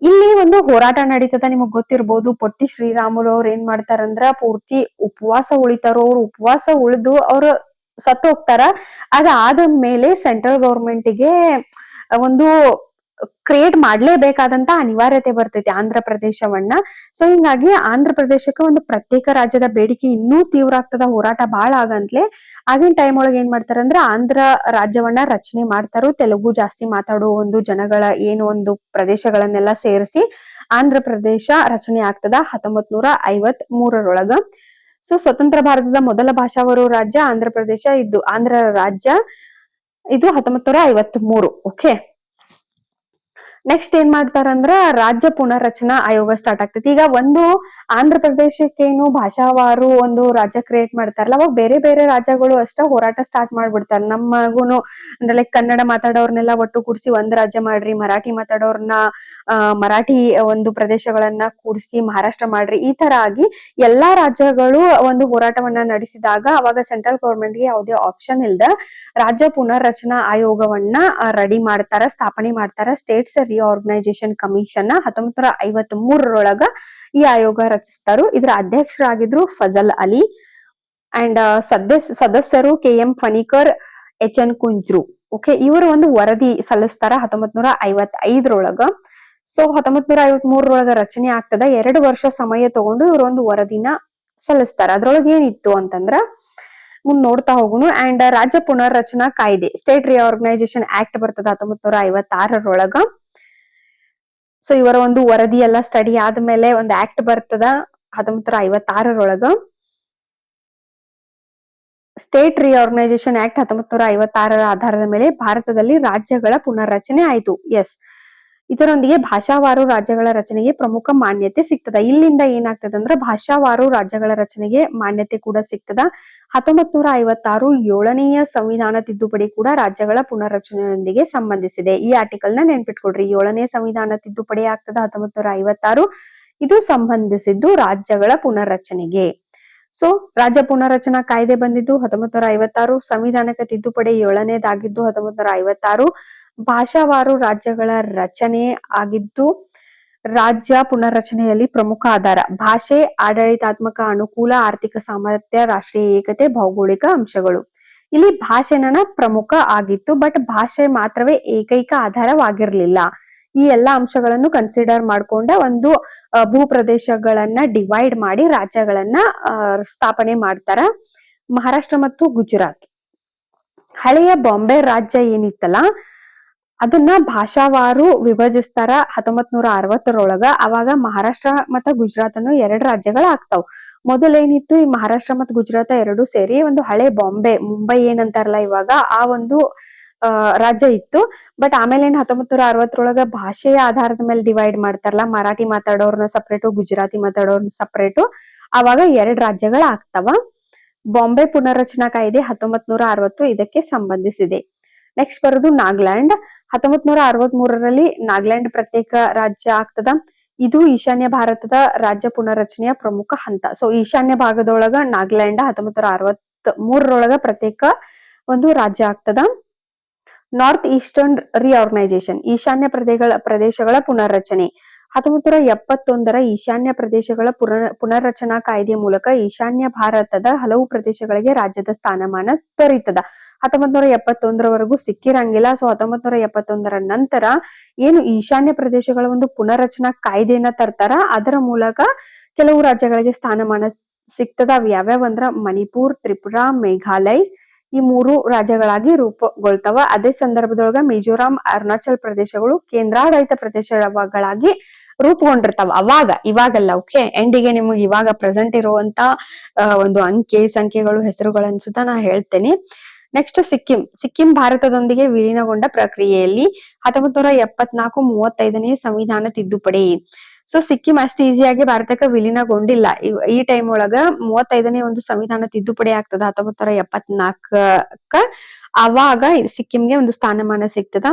ಇಲ್ಲಿ ಒಂದು ಹೋರಾಟ ನಡೀತದ, ನಿಮಗ್ ಗೊತ್ತಿರ್ಬೋದು. ಪೊಟ್ಟಿ ಶ್ರೀರಾಮುಲು ಅವ್ರ ಏನ್ ಮಾಡ್ತಾರಂದ್ರ ಪೂರ್ತಿ ಉಪವಾಸ ಉಳಿತಾರ. ಅವ್ರು ಉಪವಾಸ ಉಳಿದು ಅವ್ರು ಸತ್ತು ಹೋಗ್ತಾರ. ಅದಾದ ಮೇಲೆ ಸೆಂಟ್ರಲ್ ಗೌರ್ಮೆಂಟ್ಗೆ ಒಂದು ಕ್ರಿಯೇಟ್ ಮಾಡ್ಲೇಬೇಕಾದಂತ ಅನಿವಾರ್ಯತೆ ಬರ್ತೈತಿ ಆಂಧ್ರ ಪ್ರದೇಶವನ್ನ. ಸೊ ಹಿಂಗಾಗಿ ಆಂಧ್ರ ಪ್ರದೇಶಕ್ಕೆ ಒಂದು ಪ್ರತ್ಯೇಕ ರಾಜ್ಯದ ಬೇಡಿಕೆ ಇನ್ನೂ ತೀವ್ರ ಆಗ್ತದ, ಹೋರಾಟ ಬಾಳ ಆಗಂತ್ಲೆ. ಆಗಿನ ಟೈಮ್ ಒಳಗೆ ಏನ್ ಮಾಡ್ತಾರಂದ್ರ ಆಂಧ್ರ ರಾಜ್ಯವನ್ನ ರಚನೆ ಮಾಡ್ತಾರೋ. ತೆಲುಗು ಜಾಸ್ತಿ ಮಾತಾಡೋ ಒಂದು ಜನಗಳ ಏನು ಒಂದು ಪ್ರದೇಶಗಳನ್ನೆಲ್ಲ ಸೇರಿಸಿ ಆಂಧ್ರ ಪ್ರದೇಶ ರಚನೆ ಆಗ್ತದ 1953. ಸೊ ಸ್ವತಂತ್ರ ಭಾರತದ ಮೊದಲ ಭಾಷಾವಾರು ರಾಜ್ಯ ಆಂಧ್ರ ಪ್ರದೇಶ ಇದ್ದು ಆಂಧ್ರ ರಾಜ್ಯ ಇದು 1953. ಓಕೆ, ನೆಕ್ಸ್ಟ್ ಏನ್ ಮಾಡ್ತಾರಂದ್ರ ರಾಜ್ಯ ಪುನರ್ರಚನಾ ಆಯೋಗ ಸ್ಟಾರ್ಟ್ ಆಗ್ತೈತಿ. ಈಗ ಒಂದು ಆಂಧ್ರ ಪ್ರದೇಶಕ್ಕೇನು ಭಾಷಾವಾರು ಒಂದು ರಾಜ್ಯ ಕ್ರಿಯೇಟ್ ಮಾಡ್ತಾರಲ್ಲ, ಅವಾಗ ಬೇರೆ ಬೇರೆ ರಾಜ್ಯಗಳು ಅಷ್ಟ ಹೋರಾಟ ಸ್ಟಾರ್ಟ್ ಮಾಡ್ಬಿಡ್ತಾರ. ನಮಗೂನು ಅಂದ್ರೆ ಲೈಕ್ ಕನ್ನಡ ಮಾತಾಡೋರ್ನೆಲ್ಲ ಒಟ್ಟು ಕೂಡಿಸಿ ಒಂದ್ ರಾಜ್ಯ ಮಾಡ್ರಿ, ಮರಾಠಿ ಮಾತಾಡೋರ್ನ ಮರಾಠಿ ಒಂದು ಪ್ರದೇಶಗಳನ್ನ ಕೂಡಿಸಿ ಮಹಾರಾಷ್ಟ್ರ ಮಾಡ್ರಿ, ಈ ತರ ಆಗಿ ಎಲ್ಲಾ ರಾಜ್ಯಗಳು ಒಂದು ಹೋರಾಟವನ್ನ ನಡೆಸಿದಾಗ ಅವಾಗ ಸೆಂಟ್ರಲ್ ಗೌರ್ಮೆಂಟ್ ಗೆ ಯಾವುದೇ ಆಪ್ಷನ್ ಇಲ್ದ ರಾಜ್ಯ ಪುನರ್ರಚನಾ ಆಯೋಗವನ್ನ ರೆಡಿ ಮಾಡ್ತಾರ, ಸ್ಥಾಪನೆ ಮಾಡ್ತಾರ. ಸ್ಟೇಟ್ಸ್ ರಿಆರ್ಗನೈಸೇಷನ್ ಕಮಿಷನ್ 1953 ಈ ಆಯೋಗ ರಚಿಸ್ತಾರು. ಇದರ ಅಧ್ಯಕ್ಷರಾಗಿದ್ರು ಫಜಲ್ ಅಲಿ ಅಂಡ್ ಸದಸ್ಯರು KM Panikkar, HN Kunzru. Okay, ಇವರು ಒಂದು ವರದಿ ಸಲ್ಲಿಸ್ತಾರ 1955. ಸೊ 1953 ರಚನೆ ಆಗ್ತದ. 2 ವರ್ಷ ಸಮಯ ತಗೊಂಡು ಇವರು ಒಂದು ವರದಿನ ಸಲ್ಲಿಸ್ತಾರ. ಅದ್ರೊಳಗೆ ಏನಿತ್ತು ಅಂತಂದ್ರ ಮುಂದ್ ನೋಡ್ತಾ ಹೋಗುನು. ಅಂಡ್ ರಾಜ್ಯ ಪುನರ್ರಚನಾ ಕಾಯ್ದೆ ಸ್ಟೇಟ್ ರಿಆರ್ಗನೈಸೇಷನ್ ಆಕ್ಟ್ ಬರ್ತದ 1956. ಸೊ ಇವರ ಒಂದು ವರದಿ ಎಲ್ಲ ಸ್ಟಡಿ ಆದ್ಮೇಲೆ ಒಂದು ಆಕ್ಟ್ ಬರ್ತದ 1956. ಸ್ಟೇಟ್ ರಿಆರ್ಗನೈಸೇಷನ್ ಆಕ್ಟ್ 1956 ಆಧಾರದ ಮೇಲೆ ಭಾರತದಲ್ಲಿ ರಾಜ್ಯಗಳ ಪುನರ್ರಚನೆ ಆಯ್ತು. ಎಸ್, ಇದರೊಂದಿಗೆ ಭಾಷಾವಾರು ರಾಜ್ಯಗಳ ರಚನೆಗೆ ಪ್ರಮುಖ ಮಾನ್ಯತೆ ಸಿಗ್ತದ. ಇಲ್ಲಿಂದ ಏನಾಗ್ತದ ಅಂದ್ರೆ ಭಾಷಾವಾರು ರಾಜ್ಯಗಳ ರಚನೆಗೆ ಮಾನ್ಯತೆ ಕೂಡ ಸಿಗ್ತದ. 1956 7ನೇ ಸಂವಿಧಾನ ತಿದ್ದುಪಡಿ ಕೂಡ ರಾಜ್ಯಗಳ ಪುನರ್ರಚನೆಯೊಂದಿಗೆ ಸಂಬಂಧಿಸಿದೆ. ಈ ಆರ್ಟಿಕಲ್ ನ ನೆನ್ಪಿಟ್ಕೊಡ್ರಿ. 7ನೇ ಸಂವಿಧಾನ ತಿದ್ದುಪಡಿ ಆಗ್ತದ 1956. ಇದು ಸಂಬಂಧಿಸಿದ್ದು ರಾಜ್ಯಗಳ ಪುನರ್ರಚನೆಗೆ. ಸೊ ರಾಜ್ಯ ಪುನರ್ರಚನಾ ಕಾಯ್ದೆ ಬಂದಿದ್ದು 1956, ಸಂವಿಧಾನಕ್ಕೆ ತಿದ್ದುಪಡಿ 7ನೇದಾಗಿದ್ದು 1956. ಭಾಷಾವಾರು ರಾಜ್ಯಗಳ ರಚನೆ ಆಗಿದ್ದು ರಾಜ್ಯ ಪುನರ್ರಚನೆಯಲ್ಲಿ ಪ್ರಮುಖ ಆಧಾರ ಭಾಷೆ, ಆಡಳಿತಾತ್ಮಕ ಅನುಕೂಲ, ಆರ್ಥಿಕ ಸಾಮರ್ಥ್ಯ, ರಾಷ್ಟ್ರೀಯ ಏಕತೆ, ಭೌಗೋಳಿಕ ಅಂಶಗಳು. ಇಲ್ಲಿ ಭಾಷೆನ ಪ್ರಮುಖ ಆಗಿತ್ತು, ಬಟ್ ಭಾಷೆ ಮಾತ್ರವೇ ಏಕೈಕ ಆಧಾರವಾಗಿರ್ಲಿಲ್ಲ. ಈ ಎಲ್ಲಾ ಅಂಶಗಳನ್ನು ಕನ್ಸಿಡರ್ ಮಾಡ್ಕೊಂಡ ಒಂದು ಭೂ ಪ್ರದೇಶಗಳನ್ನ ಡಿವೈಡ್ ಮಾಡಿ ರಾಜ್ಯಗಳನ್ನ ಸ್ಥಾಪನೆ ಮಾಡ್ತಾರ. ಮಹಾರಾಷ್ಟ್ರ ಮತ್ತು ಗುಜರಾತ್. ಹಳೆಯ ಬಾಂಬೆ ರಾಜ್ಯ ಏನಿತ್ತಲ್ಲ ಅದನ್ನ ಭಾಷಾವಾರು ವಿಭಜಿಸ್ತಾರ 1960. ಅವಾಗ ಮಹಾರಾಷ್ಟ್ರ ಮತ್ತ ಗುಜರಾತ್ ಅನ್ನು 2 ರಾಜ್ಯಗಳ ಆಗ್ತಾವ್. ಮೊದಲೇನಿತ್ತು ಈ ಮಹಾರಾಷ್ಟ್ರ ಮತ್ತು ಗುಜರಾತ್ 2 ಸೇರಿ ಒಂದು ಹಳೆ ಬಾಂಬೆ, ಮುಂಬೈ ಏನಂತಾರಲ್ಲ ಇವಾಗ, ಆ ಒಂದು ರಾಜ್ಯ ಇತ್ತು. ಬಟ್ ಆಮೇಲೆ 1960 ಭಾಷೆಯ ಆಧಾರದ ಮೇಲೆ ಡಿವೈಡ್ ಮಾಡ್ತಾರಲ್ಲ, ಮರಾಠಿ ಮಾತಾಡೋರ್ನ ಸಪ್ರೇಟು, ಗುಜರಾತಿ ಮಾತಾಡೋರ್ನ ಸಪ್ರೇಟು, ಅವಾಗ 2 ರಾಜ್ಯಗಳ ಆಗ್ತಾವ. ಬಾಂಬೆ ಪುನರ್ರಚನಾ ಕಾಯ್ದೆ 1960 ಇದಕ್ಕೆ ಸಂಬಂಧಿಸಿದೆ. ನೆಕ್ಸ್ಟ್ ಬರೋದು ನಾಗಾಲ್ಯಾಂಡ್. 1963 ನಾಗಾಲ್ಯಾಂಡ್ ಪ್ರತ್ಯೇಕ ರಾಜ್ಯ ಆಗ್ತದ. ಇದು ಈಶಾನ್ಯ ಭಾರತದ ರಾಜ್ಯ ಪುನರ್ರಚನೆಯ ಪ್ರಮುಖ ಹಂತ. ಸೊ ಈಶಾನ್ಯ ಭಾಗದೊಳಗ ನಾಗಾಲ್ಯಾಂಡ್ 1963 ಪ್ರತ್ಯೇಕ ಒಂದು ರಾಜ್ಯ ಆಗ್ತದ. ನಾರ್ತ್ ಈಸ್ಟರ್ನ್ ರಿಆರ್ಗನೈಸೇಷನ್, ಈಶಾನ್ಯ ಪ್ರದೇಶಗಳ ಪುನರ್ರಚನೆ. 1971 ಈಶಾನ್ಯ ಪ್ರದೇಶಗಳ ಪುನರ್ರಚನಾ ಕಾಯ್ದೆ ಮೂಲಕ ಈಶಾನ್ಯ ಭಾರತದ ಹಲವು ಪ್ರದೇಶಗಳಿಗೆ ರಾಜ್ಯದ ಸ್ಥಾನಮಾನ ದೊರೆಯುತ್ತದ. 1971 ಸಿಕ್ಕಿರಂಗಿಲ್ಲ. ಸೊ 1971 ನಂತರ ಏನು ಈಶಾನ್ಯ ಪ್ರದೇಶಗಳ ಒಂದು ಪುನರ್ರಚನಾ ಕಾಯ್ದೆಯನ್ನ ತರ್ತಾರ, ಅದರ ಮೂಲಕ ಕೆಲವು ರಾಜ್ಯಗಳಿಗೆ ಸ್ಥಾನಮಾನ ಸಿಗ್ತದ. ಅವ್ ಯಾವ್ಯಾವ ಅಂದ್ರ ಮಣಿಪುರ್, ತ್ರಿಪುರಾ, ಮೇಘಾಲಯ, ಈ 3 ರಾಜ್ಯಗಳಾಗಿ ರೂಪುಗೊಳ್ತಾವ. ಅದೇ ಸಂದರ್ಭದೊಳಗ ಮಿಜೋರಾಂ, ಅರುಣಾಚಲ್ ಪ್ರದೇಶಗಳು ಕೇಂದ್ರಾಡಳಿತ ಪ್ರದೇಶಗಳಾಗಿ ರೂಪುಗೊಂಡಿರ್ತಾವ. ಇವಾಗಲ್ಲ. ಓಕೆ, ಎಂಡಿಗೆ ನಿಮಗೆ ಇವಾಗ ಪ್ರೆಸೆಂಟ್ ಇರುವಂತ ಒಂದು ಸಂಖ್ಯೆಗಳು ಹೆಸರುಗಳನ್ನ ಸುತ್ತ ನಾ ಹೇಳ್ತೇನೆ. ನೆಕ್ಸ್ಟ್ ಸಿಕ್ಕಿಂ ಭಾರತದೊಂದಿಗೆ ವಿಲೀನಗೊಂಡ ಪ್ರಕ್ರಿಯೆಯಲ್ಲಿ 1974 35ನೇ ಸಂವಿಧಾನ ತಿದ್ದುಪಡಿ. ಸೊ ಸಿಕ್ಕಿಂ ಅಷ್ಟು ಈಸಿಯಾಗಿ ಭಾರತಕ್ಕೆ ವಿಲೀನಗೊಂಡಿಲ್ಲ. ಈ ಟೈಮ್ ಒಳಗ 35ನೇ ಒಂದು ಸಂವಿಧಾನ ತಿದ್ದುಪಡಿ ಆಗ್ತದ 1974ಕ್ಕ. ಅವಾಗ ಸಿಕ್ಕಿಂಗೆ ಒಂದು ಸ್ಥಾನಮಾನ ಸಿಗ್ತದ.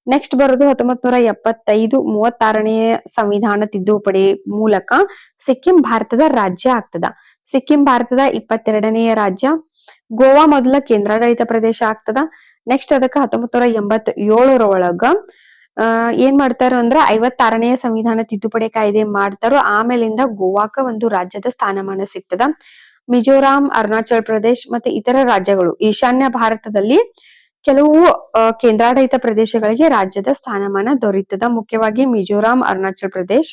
ನೆಕ್ಸ್ಟ್ ಬರೋದು 1975 36ನೇ ಸಂವಿಧಾನ ತಿದ್ದುಪಡಿ ಮೂಲಕ ಸಿಕ್ಕಿಂ ಭಾರತದ ರಾಜ್ಯ ಆಗ್ತದ. ಸಿಕ್ಕಿಂ ಭಾರತದ 22ನೇ ರಾಜ್ಯ. ಗೋವಾ ಮೊದಲ ಕೇಂದ್ರಾಡಳಿತ ಪ್ರದೇಶ ಆಗ್ತದ. ನೆಕ್ಸ್ಟ್ ಅದಕ್ಕ 1987 ಏನ್ ಮಾಡ್ತಾರ ಅಂದ್ರ 56ನೇ ಸಂವಿಧಾನ ತಿದ್ದುಪಡಿ ಕಾಯ್ದೆ ಮಾಡ್ತಾರೋ. ಆಮೇಲಿಂದ ಗೋವಾಕ ಒಂದು ರಾಜ್ಯದ ಸ್ಥಾನಮಾನ ಸಿಗ್ತದ. ಮಿಜೋರಾಂ, ಅರುಣಾಚಲ್ ಪ್ರದೇಶ್ ಮತ್ತೆ ಇತರ ರಾಜ್ಯಗಳು ಈಶಾನ್ಯ ಭಾರತದಲ್ಲಿ ಕೆಲವು ಕೇಂದ್ರಾಡಳಿತ ಪ್ರದೇಶಗಳಿಗೆ ರಾಜ್ಯದ ಸ್ಥಾನಮಾನ ದೊರೆಯುತ್ತದ. ಮುಖ್ಯವಾಗಿ ಮಿಜೋರಾಂ, ಅರುಣಾಚಲ್ ಪ್ರದೇಶ್.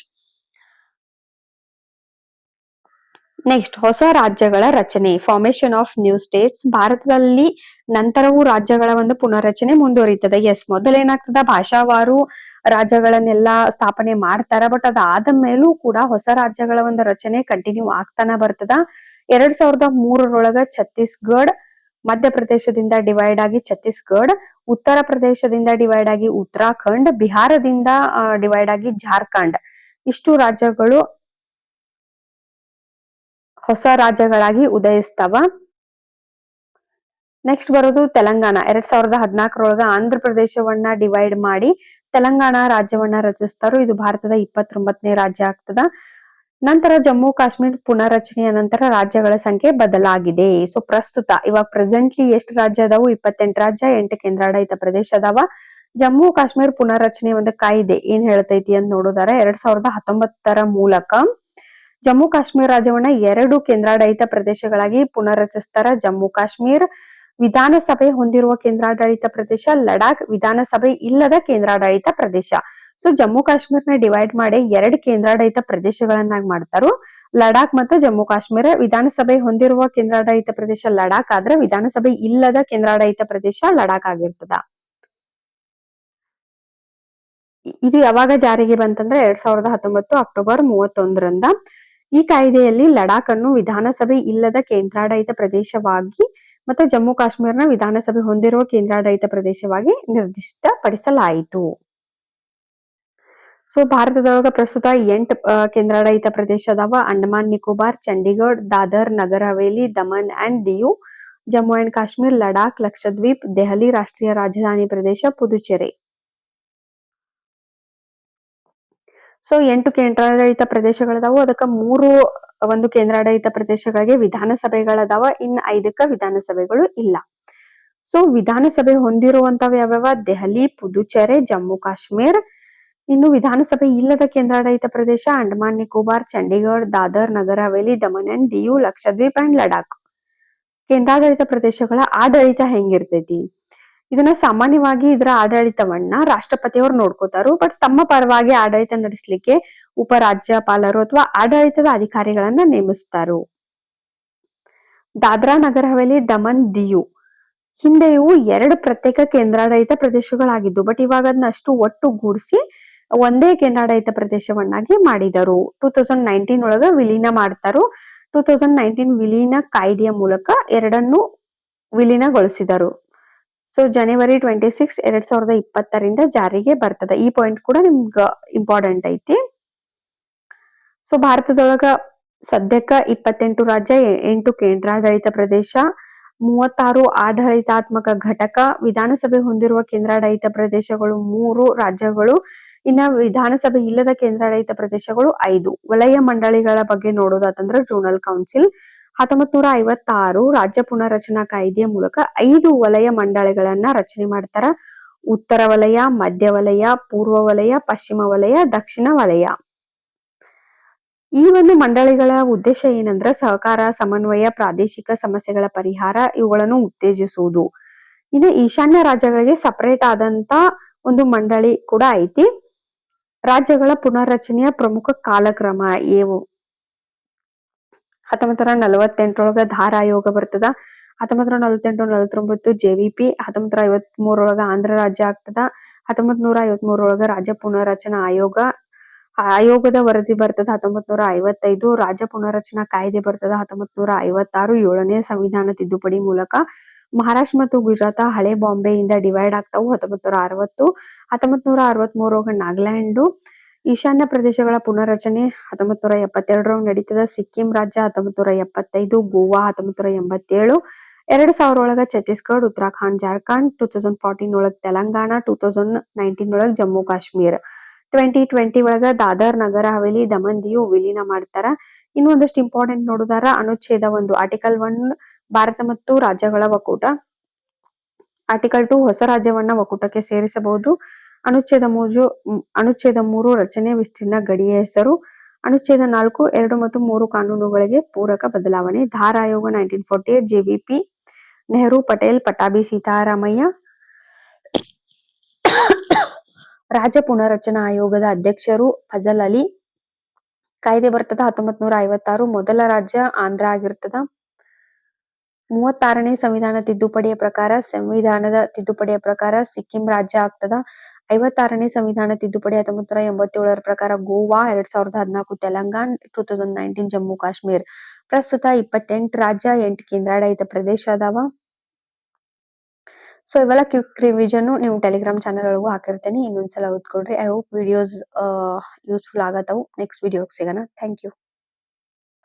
ನೆಕ್ಸ್ಟ್ ಹೊಸ ರಾಜ್ಯಗಳ ರಚನೆ, ಫಾರ್ಮೇಶನ್ ಆಫ್ ನ್ಯೂ ಸ್ಟೇಟ್ಸ್. ಭಾರತದಲ್ಲಿ ನಂತರವೂ ರಾಜ್ಯಗಳ ಒಂದು ಪುನರ್ರಚನೆ ಮುಂದುವರಿತದೆ. ಎಸ್, ಮೊದಲೇನಾಗ್ತದ, ಭಾಷಾವಾರು ರಾಜ್ಯಗಳನ್ನೆಲ್ಲ ಸ್ಥಾಪನೆ ಮಾಡ್ತಾರ. ಬಟ್ ಅದಾದ ಮೇಲೂ ಕೂಡ ಹೊಸ ರಾಜ್ಯಗಳ ಒಂದು ರಚನೆ ಕಂಟಿನ್ಯೂ ಆಗ್ತಾನ ಬರ್ತದ. 2003 ಛತ್ತೀಸ್ಗಢ ಮಧ್ಯಪ್ರದೇಶದಿಂದ ಡಿವೈಡ್ ಆಗಿ ಛತ್ತೀಸ್ಗಢ, ಉತ್ತರ ಪ್ರದೇಶದಿಂದ ಡಿವೈಡ್ ಆಗಿ ಉತ್ತರಾಖಂಡ್, ಬಿಹಾರದಿಂದ ಡಿವೈಡ್ ಆಗಿ ಜಾರ್ಖಂಡ್. ಇಷ್ಟು ರಾಜ್ಯಗಳು ಹೊಸ ರಾಜ್ಯಗಳಾಗಿ ಉದಯಿಸ್ತಾವ. ನೆಕ್ಸ್ಟ್ ಬರೋದು ತೆಲಂಗಾಣ. 2014 ಆಂಧ್ರ ಪ್ರದೇಶವನ್ನ ಡಿವೈಡ್ ಮಾಡಿ ತೆಲಂಗಾಣ ರಾಜ್ಯವನ್ನ ರಚಿಸ್ತಾರೋ. ಇದು ಭಾರತದ 29ನೇ ರಾಜ್ಯ ಆಗ್ತದ. ನಂತರ ಜಮ್ಮು ಕಾಶ್ಮೀರ್ ಪುನರ್ರಚನೆಯ ನಂತರ ರಾಜ್ಯಗಳ ಸಂಖ್ಯೆ ಬದಲಾಗಿದೆ. ಸೊ ಪ್ರಸ್ತುತ ಇವಾಗ ಪ್ರೆಸೆಂಟ್ಲಿ ಎಷ್ಟು ರಾಜ್ಯ ಅದಾವು? 28 ರಾಜ್ಯ, 8 ಕೇಂದ್ರಾಡಳಿತ ಪ್ರದೇಶ ಅದಾವ. ಜಮ್ಮು ಕಾಶ್ಮೀರ್ ಪುನರ್ರಚನೆ ಒಂದು ಕಾಯ್ದೆ ಏನ್ ಹೇಳ್ತೈತಿ ಅಂತ ನೋಡೋದಾರ 2019 ಮೂಲಕ ಜಮ್ಮು ಕಾಶ್ಮೀರ ರಾಜ್ಯವನ್ನ 2 ಕೇಂದ್ರಾಡಳಿತ ಪ್ರದೇಶಗಳಾಗಿ ಪುನರ್ರಚಿಸ್ತಾರ. ಜಮ್ಮು ಕಾಶ್ಮೀರ್ ವಿಧಾನಸಭೆ ಹೊಂದಿರುವ ಕೇಂದ್ರಾಡಳಿತ ಪ್ರದೇಶ, ಲಡಾಖ್ ವಿಧಾನಸಭೆ ಇಲ್ಲದ ಕೇಂದ್ರಾಡಳಿತ ಪ್ರದೇಶ. ಸೊ ಜಮ್ಮು ಕಾಶ್ಮೀರ್ನ ಡಿವೈಡ್ ಮಾಡಿ 2 ಕೇಂದ್ರಾಡಳಿತ ಪ್ರದೇಶಗಳನ್ನಾಗಿ ಮಾಡ್ತಾರೋ. ಲಡಾಖ್ ಮತ್ತು ಜಮ್ಮು ಕಾಶ್ಮೀರ. ವಿಧಾನಸಭೆ ಹೊಂದಿರುವ ಕೇಂದ್ರಾಡಳಿತ ಪ್ರದೇಶ ಲಡಾಖ್ ಆದ್ರೆ ವಿಧಾನಸಭೆ ಇಲ್ಲದ ಕೇಂದ್ರಾಡಳಿತ ಪ್ರದೇಶ ಲಡಾಖ್ ಆಗಿರ್ತದ. ಇದು ಯಾವಾಗ ಜಾರಿಗೆ ಬಂತಂದ್ರೆ 2019 ಅಕ್ಟೋಬರ್ 31ರಂದ. ಈ ಕಾಯ್ದೆಯಲ್ಲಿ ಲಡಾಖ್ ಅನ್ನು ವಿಧಾನಸಭೆ ಇಲ್ಲದ ಕೇಂದ್ರಾಡಳಿತ ಪ್ರದೇಶವಾಗಿ ಮತ್ತು ಜಮ್ಮು ಕಾಶ್ಮೀರನ ವಿಧಾನಸಭೆ ಹೊಂದಿರುವ ಕೇಂದ್ರಾಡಳಿತ ಪ್ರದೇಶವಾಗಿ ನಿರ್ದಿಷ್ಟಪಡಿಸಲಾಯಿತು. ಸೊ ಭಾರತದೊಳಗ ಪ್ರಸ್ತುತ 8 ಕೇಂದ್ರಾಡಳಿತ ಪ್ರದೇಶ ಅದಾವ. ಅಂಡಮಾನ್ ನಿಕೋಬಾರ್, ಚಂಡೀಗಢ, ದಾದರ್ ನಗರ್ ಹವೇಲಿ, ದಮನ್ ಅಂಡ್ ದಿಯು, ಜಮ್ಮು ಅಂಡ್ ಕಾಶ್ಮೀರ್, ಲಡಾಖ್, ಲಕ್ಷದ್ವೀಪ್, ದೆಹಲಿ ರಾಷ್ಟ್ರೀಯ ರಾಜಧಾನಿ ಪ್ರದೇಶ, ಪುದುಚೇರಿ. ಸೊ 8 ಕೇಂದ್ರಾಡಳಿತ ಪ್ರದೇಶಗಳದಾವು. ಅದಕ್ಕ 3 ಒಂದು ಕೇಂದ್ರಾಡಳಿತ ಪ್ರದೇಶಗಳಿಗೆ ವಿಧಾನಸಭೆಗಳದಾವ. ಇನ್ನು 5ಕ್ಕ ವಿಧಾನಸಭೆಗಳು ಇಲ್ಲ. ಸೊ ವಿಧಾನಸಭೆ ಹೊಂದಿರುವಂತವ ಯಾವ್ಯಾವ? ದೆಹಲಿ, ಪುದುಚೇರಿ, ಜಮ್ಮು ಕಾಶ್ಮೀರ್. ಇನ್ನು ವಿಧಾನಸಭೆ ಇಲ್ಲದ ಕೇಂದ್ರಾಡಳಿತ ಪ್ರದೇಶ ಅಂಡಮಾನ್ ನಿಕೋಬಾರ್, ಚಂಡೀಗಢ, ದಾದರ್ ನಗರ್ ಹವೇಲಿ, ದಮನ್ ಅಂಡ್ ದಿಯು, ಲಕ್ಷದ್ವೀಪ್ ಅಂಡ್ ಲಡಾಖ್. ಕೇಂದ್ರಾಡಳಿತ ಪ್ರದೇಶಗಳ ಆಡಳಿತ ಹೆಂಗಿರ್ತೈತಿ? ಇದನ್ನ ಸಾಮಾನ್ಯವಾಗಿ ಇದರ ಆಡಳಿತವನ್ನ ರಾಷ್ಟ್ರಪತಿಯವರು ನೋಡ್ಕೋತಾರು. ಬಟ್ ತಮ್ಮ ಪರವಾಗಿ ಆಡಳಿತ ನಡೆಸಲಿಕ್ಕೆ ಉಪರಾಜ್ಯಪಾಲರು ಅಥವಾ ಆಡಳಿತದ ಅಧಿಕಾರಿಗಳನ್ನ ನೇಮಿಸ್ತಾರು. ದಾದ್ರಾ ನಗರ್ ಹವೇಲಿ, ದಮನ್, ದಿಯು ಹಿಂದೆ ಇವು 2 ಪ್ರತ್ಯೇಕ ಕೇಂದ್ರಾಡಳಿತ ಪ್ರದೇಶಗಳಾಗಿದ್ದು. ಬಟ್ ಇವಾಗ ಅದನ್ನ ಅಷ್ಟು ಒಟ್ಟುಗೂಡಿಸಿ ಒಂದೇ ಕೇಂದ್ರಾಡಳಿತ ಪ್ರದೇಶವನ್ನಾಗಿ ಮಾಡಿದರು. 2019 ವಿಲೀನ ಮಾಡ್ತಾರು. 2019 ವಿಲೀನ ಕಾಯ್ದೆಯ ಮೂಲಕ 2 ವಿಲೀನಗೊಳಿಸಿದರು. ಸೊ ಜನವರಿ 26, 2020ರಿಂದ ಜಾರಿಗೆ ಬರ್ತದ. ಈ ಪಾಯಿಂಟ್ ಕೂಡ ನಿಮ್ಗ ಇಂಪಾರ್ಟೆಂಟ್ ಐತಿ. ಸೊ ಭಾರತದೊಳಗ ಸದ್ಯಕ್ಕ 28 ರಾಜ್ಯ, 8 ಕೇಂದ್ರಾಡಳಿತ ಪ್ರದೇಶ, 36 ಆಡಳಿತಾತ್ಮಕ ಘಟಕ, ವಿಧಾನಸಭೆ ಹೊಂದಿರುವ ಕೇಂದ್ರಾಡಳಿತ ಪ್ರದೇಶಗಳು 3 ರಾಜ್ಯಗಳು, ಇನ್ನ ವಿಧಾನಸಭೆ ಇಲ್ಲದ ಕೇಂದ್ರಾಡಳಿತ ಪ್ರದೇಶಗಳು 5. ವಲಯ ಮಂಡಳಿಗಳ ಬಗ್ಗೆ ನೋಡೋದಾತಂದ್ರ ಝೋನಲ್ ಕೌನ್ಸಿಲ್ 1956 ರಾಜ್ಯ ಪುನರ್ರಚನಾ ಕಾಯ್ದೆಯ ಮೂಲಕ 5 ವಲಯ ಮಂಡಳಿಗಳನ್ನ ರಚನೆ ಮಾಡ್ತಾರ. ಉತ್ತರ ವಲಯ, ಮಧ್ಯ ವಲಯ, ಪೂರ್ವ ವಲಯ, ಪಶ್ಚಿಮ ವಲಯ, ದಕ್ಷಿಣ ವಲಯ. ಈ ಒಂದು ಮಂಡಳಿಗಳ ಉದ್ದೇಶ ಏನಂದ್ರ ಸಹಕಾರ, ಸಮನ್ವಯ, ಪ್ರಾದೇಶಿಕ ಸಮಸ್ಯೆಗಳ ಪರಿಹಾರ ಇವುಗಳನ್ನು ಉತ್ತೇಜಿಸುವುದು. ಇನ್ನು ಈಶಾನ್ಯ ರಾಜ್ಯಗಳಿಗೆ ಸಪರೇಟ್ ಆದಂತ ಒಂದು ಮಂಡಳಿ ಕೂಡ ಐತಿ. ರಾಜ್ಯಗಳ ಪುನರ್ರಚನೆಯ ಪ್ರಮುಖ ಕಾಲಕ್ರಮ 1948 ಧಾರ ಆಯೋಗ ಬರ್ತದ. 1948-49 JVP. 1953 ಆಂಧ್ರ ರಾಜ್ಯ ಆಗ್ತದ. 1953 ರಾಜ್ಯ ಪುನರ್ರಚನಾ ಆಯೋಗ. ಆಯೋಗದ ವರದಿ ಬರ್ತದ. 1955 ರಾಜ್ಯ ಪುನರ್ರಚನಾ ಕಾಯ್ದೆ ಬರ್ತದ. 1956 7ನೇ ಸಂವಿಧಾನ ತಿದ್ದುಪಡಿ ಮೂಲಕ ಮಹಾರಾಷ್ಟ್ರ ಮತ್ತು ಗುಜರಾತ್ ಹಳೆ ಬಾಂಬೆಯಿಂದ ಡಿವೈಡ್ ಆಗ್ತಾವು. 1960. 1963 ನಾಗಾಲ್ಯಾಂಡ್ ಈಶಾನ್ಯ ಪ್ರದೇಶಗಳ ಪುನರ್ರಚನೆ 1972 ನಡೀತದ. ಸಿಕ್ಕಿಂ ರಾಜ್ಯ 1975, ಗೋವಾ 1987, 2000 ಛತ್ತೀಸ್ಗಢ, ಉತ್ತರಾಖಂಡ್, ಜಾರ್ಖಂಡ್, 2014 ತೆಲಂಗಾಣ, 2019 ಜಮ್ಮು ಕಾಶ್ಮೀರ್, 2020 ದಾದರ್ ನಗರ ಹವೇಲಿ, ದಮನ್ ದಿಯು ವಿಲೀನ ಮಾಡ್ತಾರ. ಇನ್ನು ಒಂದಷ್ಟು ಇಂಪಾರ್ಟೆಂಟ್ ನೋಡುದಾರ ಅನುಚ್ಛೇದ 1 ಆರ್ಟಿಕಲ್ 1 ಭಾರತ ಮತ್ತು ರಾಜ್ಯಗಳ ಒಕ್ಕೂಟ. ಆರ್ಟಿಕಲ್ 2 ಹೊಸ ರಾಜ್ಯವನ್ನ ಒಕ್ಕೂಟಕ್ಕೆ ಸೇರಿಸಬಹುದು. ಅನುಚ್ಛೇದ 3 ರಚನೆ, ವಿಸ್ತೀರ್ಣ, ಗಡಿಯ ಹೆಸರು. ಅನುಚ್ಛೇದ 4 2 ಮತ್ತು 3 ಕಾನೂನುಗಳಿಗೆ ಪೂರಕ ಬದಲಾವಣೆ. ಧಾರ ಆಯೋಗ 1948, JVP ನೆಹರು, ಪಟೇಲ್, ಪಟಾಬಿ, ಸೀತಾರಾಮಯ್ಯ. ರಾಜ್ಯ ಪುನರ್ರಚನಾ ಆಯೋಗದ ಅಧ್ಯಕ್ಷರು ಫಜಲ್ ಅಲಿ. ಕಾಯ್ದೆ ಬರ್ತದ 1956. ಮೊದಲ ರಾಜ್ಯ ಆಂಧ್ರ ಆಗಿರ್ತದ. 36ನೇ ಸಂವಿಧಾನದ ತಿದ್ದುಪಡಿಯ ಪ್ರಕಾರ ಸಿಕ್ಕಿಂ ರಾಜ್ಯ ಆಗ್ತದ. 56ನೇ ಸಂವಿಧಾನ ತಿದ್ದುಪಡಿ 1987 ಪ್ರಕಾರ ಗೋವಾ, 2014 ತೆಲಂಗಾಣ, 2019 ಜಮ್ಮು ಕಾಶ್ಮೀರ್. ಪ್ರಸ್ತುತ 28 ರಾಜ್ಯ, 8 ಕೇಂದ್ರಾಡಳಿತ ಪ್ರದೇಶ ಅದಾವ. ಸೊ ಇವೆಲ್ಲ ಕ್ವಿಕ್ ರಿವಿಷನ್ ನೀವು ಟೆಲಿಗ್ರಾಮ್ ಚಾನಲ್ ಒಳಗೂ ಹಾಕಿರ್ತೇನೆ. ಇನ್ನೊಂದ್ಸಲ ಓದ್ಕೊಡ್ರಿ. ಐ ಹೋಪ್ ವಿಡಿಯೋಸ್ ಯೂಸ್ಫುಲ್ ಆಗತ್ತವು. ನೆಕ್ಸ್ಟ್ ವಿಡಿಯೋಗೆ ಸಿಗೋಣ. Thank you.